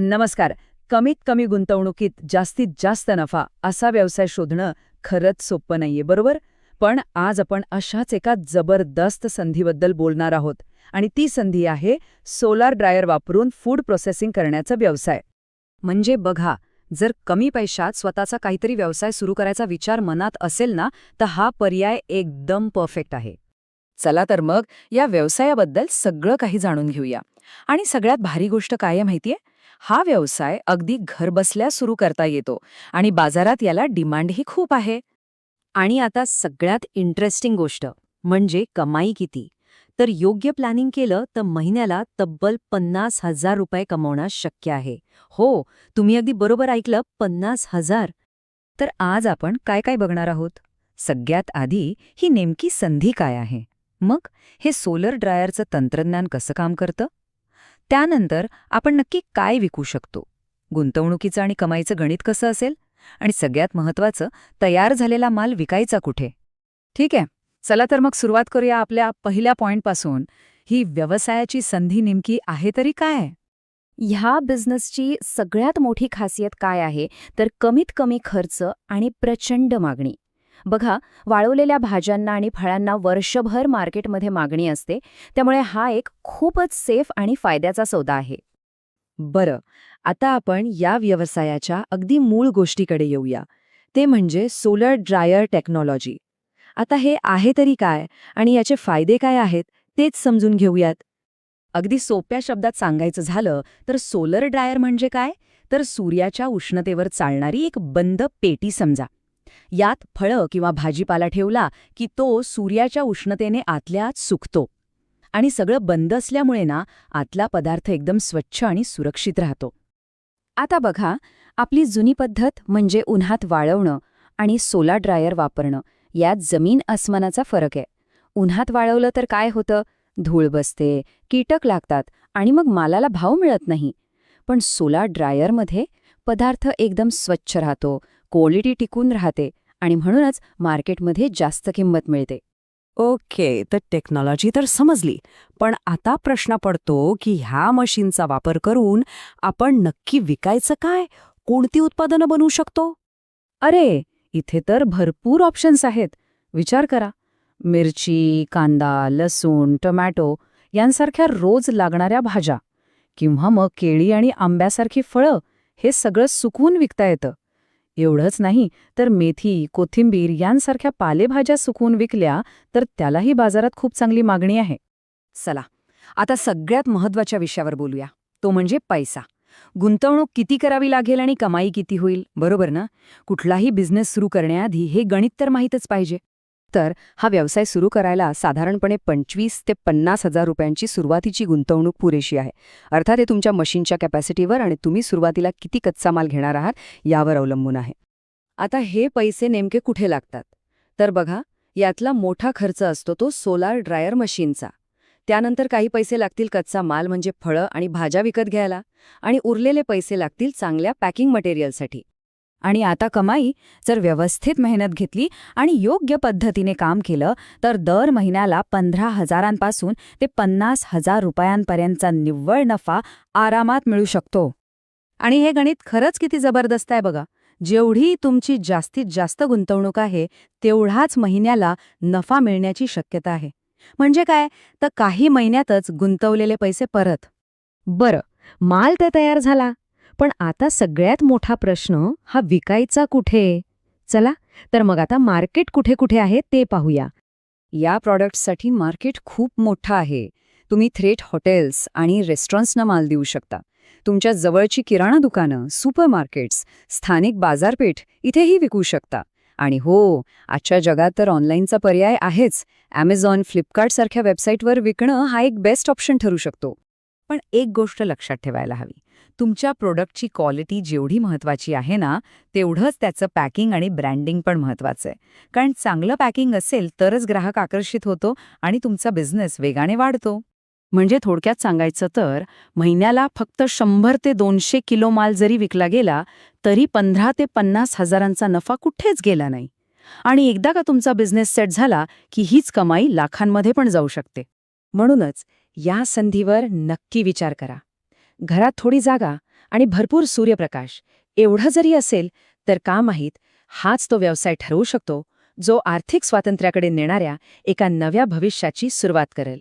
नमस्कार. कमीत कमी गुंतवणुकीत जास्तीत जास्त नफा असा व्यवसाय शोधणं खरंच सोपं नाहीये, बरोबर? पण आज आपण अशाच एका जबरदस्त संधीबद्दल बोलणार आहोत. आणि ती संधी आहे सोलार ड्रायर वापरून फूड प्रोसेसिंग करण्याचा व्यवसाय. म्हणजे बघा, जर कमी पैशात स्वतःचा काहीतरी व्यवसाय सुरू करायचा विचार मनात असेल ना, तर हा पर्याय एकदम परफेक्ट आहे. चला तर मग या व्यवसायाबद्दल सगळं काही जाणून घेऊया. आणि सगळ्यात भारी गोष्ट काय आहे माहितीये? हा व्यवसाय अगदी घरबसल्या सुरू करता येतो आणि बाजारात याला डिमांडही खूप आहे. आणि आता सगळ्यात इंटरेस्टिंग गोष्ट म्हणजे कमाई किती. तर योग्य प्लॅनिंग केलं तर महिन्याला तब्बल 50,000 रुपये कमवणं शक्य आहे. हो, तुम्ही अगदी बरोबर ऐकलं, 50,000. तर आज आपण काय काय बघणार आहोत? सगळ्यात आधी ही नेमकी संधी काय आहे? मग हे सोलर ड्रायरचं तंत्रज्ञान कसं काम करतं? त्यानंतर आपण नक्की काय विकू शकतो? गुंतवणुकीचं आणि कमाईचं गणित कसं असेल? आणि सगळ्यात महत्त्वाचं, तयार झालेला माल विकायचा कुठे? ठीक आहे, चला तर मग सुरुवात करूया आपल्या पहिल्या पॉइंटपासून. ही व्यवसायाची संधी नेमकी आहे तरी काय? ह्या बिझनेसची सगळ्यात मोठी खासियत काय आहे तर कमीत कमी खर्च आणि प्रचंड मागणी. बघा, वाळवलेल्या भाज्यांना आणि फळांना वर्षभर मार्केटमध्ये मागणी असते, त्यामुळे हा एक खूपच सेफ आणि फायद्याचा सौदा आहे. बरं, आता आपण या व्यवसायाच्या अगदी मूळ गोष्टीकडे येऊया. ते म्हणजे सोलर ड्रायर टेक्नॉलॉजी. आता हे आहे तरी काय आणि याचे फायदे काय आहेत तेच समजून घेऊयात. अगदी सोप्या शब्दात सांगायचं झालं तर सोलर ड्रायर म्हणजे काय? तर सूर्याच्या उष्णतेवर चालणारी एक बंद पेटी समजा. यात फळं किंवा भाजीपाला ठेवला की तो सूर्याच्या उष्णतेने आतल्या आत सुकतो. आणि सगळं बंद असल्यामुळे ना, आतला पदार्थ एकदम स्वच्छ आणि सुरक्षित राहतो. आता बघा, आपली जुनी पद्धत म्हणजे उन्हात वाळवणं आणि सोलार ड्रायर वापरणं यात जमीन अस्मानाचा फरक आहे. उन्हात वाळवलं तर काय होतं? धूळ बसते, कीटक लागतात आणि मग मालाला भाव मिळत नाही. पण सोलार ड्रायरमध्ये पदार्थ एकदम स्वच्छ राहतो, क्वालिटी टिकून राहते आणि म्हणूनच मार्केटमध्ये जास्त किंमत मिळते. ओके, तर टेक्नॉलॉजी तर समजली. पण आता प्रश्न पडतो की ह्या मशीनचा वापर करून आपण नक्की विकायचं काय? कोणती उत्पादनं बनवू शकतो? अरे, इथे तर भरपूर ऑप्शन्स आहेत. विचार करा, मिरची, कांदा, लसूण, टोमॅटो यांसारख्या रोज लागणाऱ्या भाज्या किंवा मग केळी आणि आंब्यासारखी फळं, हे सगळं सुकवून विकता येतं. एवढंच नाही तर मेथी, कोथिंबीर यांसारख्या पालेभाज्या सुकवून विकल्या तर त्यालाही बाजारात खूप चांगली मागणी आहे. चला, आता सगळ्यात महत्त्वाच्या विषयावर बोलूया. तो म्हणजे पैसा. गुंतवणूक किती करावी लागेल आणि कमाई किती होईल, बरोबर ना? कुठलाही बिझनेस सुरू करण्याआधी हे गणित तर माहीतच पाहिजे. तर हा व्यवसाय सुरू करायला साधारणपणे 25 ते 50,000 रुपयांची सुरुवातीची गुंतवणूक पुरेशी आहे. अर्थात हे तुमच्या मशीनच्या कॅपॅसिटीवर आणि तुम्ही सुरुवातीला किती कच्चा माल घेणार आहात यावर अवलंबून आहे. आता हे पैसे नेमके कुठे लागतात? तर बघा, यातला मोठा खर्च असतो तो सोलार ड्रायर मशीनचा. त्यानंतर काही पैसे लागतील कच्चा माल म्हणजे फळं आणि भाज्या विकत घ्यायला, आणि उरलेले पैसे लागतील चांगल्या पॅकिंग मटेरियलसाठी. आणि आता कमाई, जर व्यवस्थित मेहनत घेतली आणि योग्य पद्धतीने काम केलं तर दर महिन्याला 15,000पासून ते 50,000 रुपयांपर्यंतचा निव्वळ नफा आरामात मिळू शकतो. आणि हे गणित खरंच किती जबरदस्त आहे बघा. जेवढी तुमची जास्तीत जास्त गुंतवणूक आहे तेवढाच महिन्याला नफा मिळण्याची शक्यता आहे. म्हणजे काय, तर काही महिन्यातच गुंतवलेले पैसे परत. बरं, माल तर तयार झाला, पण आता सगळ्यात मोठा प्रश्न हा विकायचा कुठे? चला तर मग आता मार्केट कुठे कुठे आहे ते पाहूया. या प्रॉडक्ट्ससाठी मार्केट खूप मोठं आहे. तुम्ही थेट हॉटेल्स आणि रेस्टॉरंट्सना माल देऊ शकता. तुमच्या जवळची किराणा दुकानं, सुपरमार्केट्स, स्थानिक बाजारपेठ इथेही विकू शकता. आणि हो, आजच्या जगात तर ऑनलाईनचा पर्याय आहेच. Amazon, फ्लिपकार्ट सारख्या वेबसाईटवर विकणं हा एक बेस्ट ऑप्शन ठरू शकतो. पण एक गोष्ट लक्षात ठेवायला हवी. तुमच्या प्रोडक्टची क्वालिटी जेवढी महत्त्वाची आहे ना, तेवढंच त्याचं पॅकिंग आणि ब्रँडिंग पण महत्त्वाचं आहे. कारण चांगलं पॅकिंग असेल तरच ग्राहक आकर्षित होतो आणि तुमचा बिझनेस वेगाने वाढतो. म्हणजे थोडक्यात सांगायचं तर महिन्याला फक्त 100 ते 200 किलो माल जरी विकला गेला तरी 15 ते 50 हजारांचा नफा कुठेच गेला नाही. आणि एकदा का तुमचा बिझनेस सेट झाला की हीच कमाई लाखांमध्ये पण जाऊ शकते. म्हणूनच या संधीवर नक्की विचार करा. घरात थोडी जागा आणि भरपूर सूर्यप्रकाश एवढं जरी असेल तर का माहीत, हाच तो व्यवसाय ठरवू शकतो जो आर्थिक स्वातंत्र्याकडे नेणाऱ्या एका नव्या भविष्याची सुरुवात करेल.